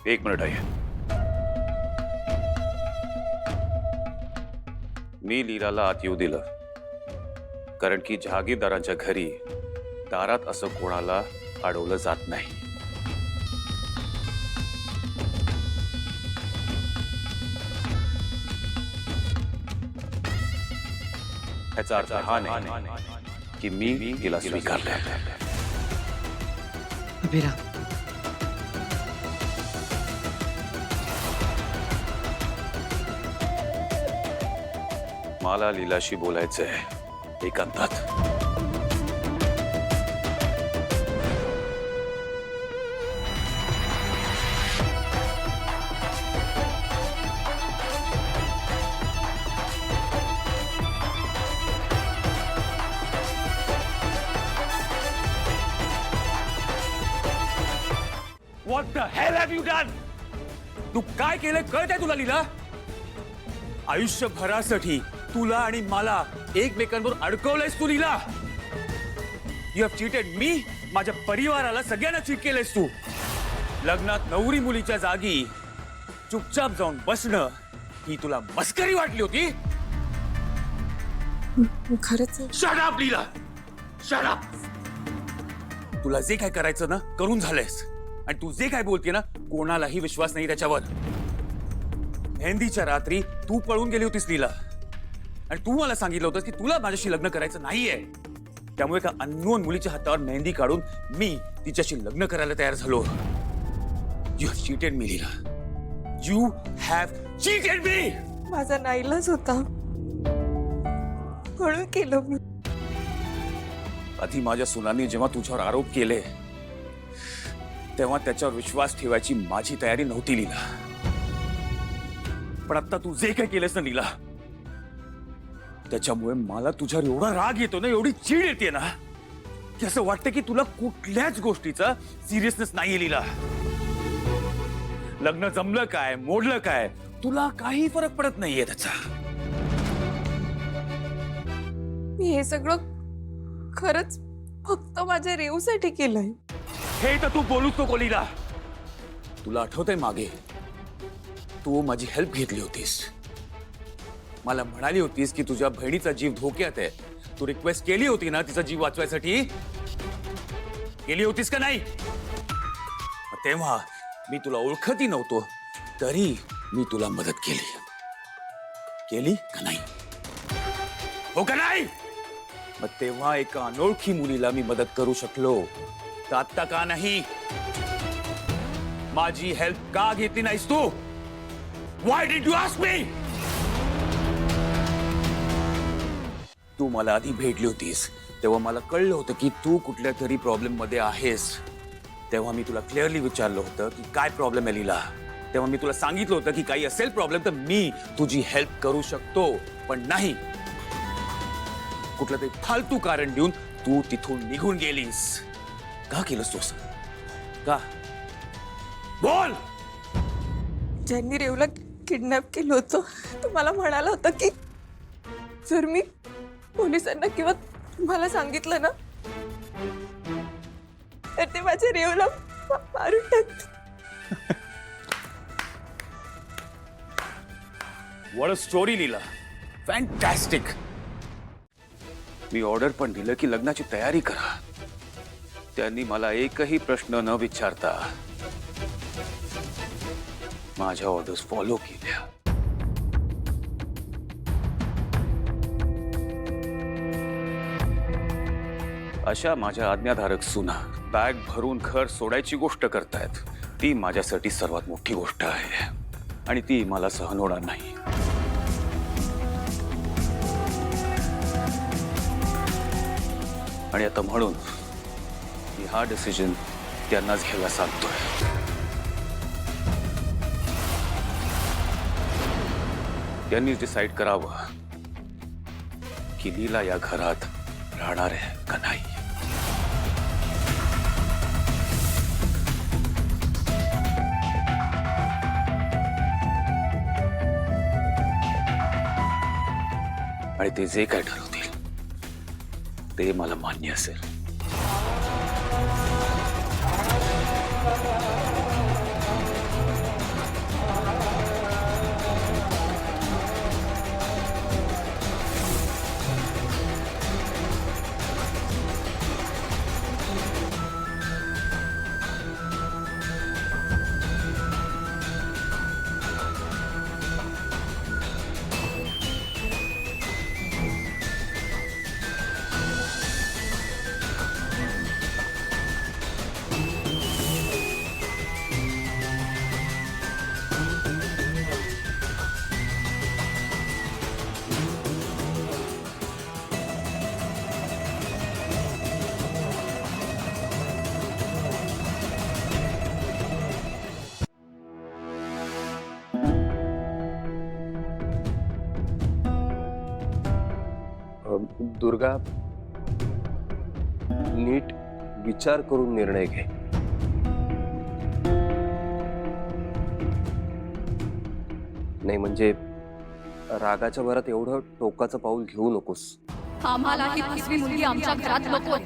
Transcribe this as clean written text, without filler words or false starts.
एक मिनिट आहे. मी लीलाला आत येऊ दिलं कारण की जहागीरदारांच्या घरी दारात असं कोणाला अडवलं जात नाही. ह्याचा अर्थ हा नाही की मी तिला स्वीकारलंय. अभिरा, मला लीलाशी बोलायचंय एकांतात. What the hell have you done? तू काय केलं कळतंय तुला लीला? आयुष्यभरासाठी तुला आणि मला एकमेकांवर अडकवलंयस तू लीला. यू हॅव चीटेड मी, माझ्या परिवाराला सगळ्यांना चीट केलंयस तू. लग्नात नवरी मुलीच्या जागी चुपचाप जाऊन बसणं ही तुला मस्करी वाटली होती. खरंच शट अप लीला, शट अप. तुला जे काय करायचं ना करून झालंयस आणि तू जे काय बोलते ना कोणालाही विश्वास नाही त्याच्यावर. मेहंदीच्या रात्री तू पळून गेली होतीस लीला आणि तू मला सांगितलं होतं की तुला माझ्याशी लग्न करायचं नाहीये. त्यामुळे एका अननोन मुलीच्या हातावर मेहंदी काढून मी तिच्याशी लग्न करायला तयार झालो. You have cheated me Leela, you have cheated मी. माझा नाईलाज होता म्हणून केलं मी. आधी माझ्या सुनांनी जेव्हा तुझ्यावर आरोप केले तेव्हा त्याच्यावर विश्वास ठेवायची माझी तयारी नव्हती लीला. पण आता तू जे काय केलंस ना लीला त्याच्यामुळे मला तुझ्यावर एवढा राग येतो ना, एवढी चीड येते ना की असं वाटतं की तुला कुठल्याच गोष्टीचा सिरियसनेस नाहीये लीला. लग्न जमलं काय मोडलं काय तुला काही फरक पडत नाहीये त्याचा. मी हे सगळं खरंच फक्त माझ्या रेवसाठी केलंय. हे तर तू बोलूच नको लीला. तुला आठवतंय मागे तू माझी हेल्प घेतली होतीस. मला म्हणाली होतीस की तुझ्या बहिणीचा जीव धोक्यात आहे. तू रिक्वेस्ट केली होती ना तिचा जीव वाचवायसाठी, केली होतीस का नाही? तेव्हा मी तुला ओळखतही नव्हतो तरी मी तुला मदत केली. केली का नाही? हो का नाही? मग तेव्हा एका अनोळखी मुलीला मी मदत करू शकलो तर आता का नाही? माझी हेल्प का घेतली नाहीस तू? Why did you ask me? तू मला आधी भेटली होतीस तेव्हा मला कळलं होतं की तू कुठल्या तरी प्रॉब्लेम मध्ये आहेस. तेव्हा मी तुला क्लिअरली विचारलं होतं की काय प्रॉब्लेम आहे लीला. तेव्हा मी तुला सांगितलं होतं की काही असेल प्रॉब्लेम तर मी तुझी हेल्प करू शकतो. पण नाही, कुठलं तरी फालतू कारण देऊन तू तिथून निघून गेलीस. का केलंस तू असं? का? बोल. ज्यांनी रेवला किडनॅप केलं होतं तुम्हाला म्हणाला होता की जर मी पोलिसांना किंवा तुम्हाला सांगितलं ना तर ते माझ्या रेवला मारून टाकतील. What a story Leela, fantastic. Me order पण दिलं की लग्नाची तयारी करा. त्यांनी मला एकही प्रश्न न विचारता माझ्या ऑर्डर्स फॉलो केल्या. अशा माझ्या आज्ञाधारक सुना बॅग भरून घर सोडायची गोष्ट करतायत ती माझ्यासाठी सर्वात मोठी गोष्ट आहे आणि ती मला सहन होणार नाही. आणि आता म्हणून मी हा डिसिजन त्यांनाच घ्यायला सांगतोय. त्यांनीच डिसाईड करावं की लीला या घरात राहणार आहे का नाही. आणि ते जे काय ठरवतील ते मला मान्य असेल. दुर्गा, नीट विचार करून निर्णय घे. नाही म्हणजे रागाच्या भरात एवढं टोकाचं पाऊल घेऊ नकोस. आम्हाला ही फसवी मुलगी आमच्या घरात नको.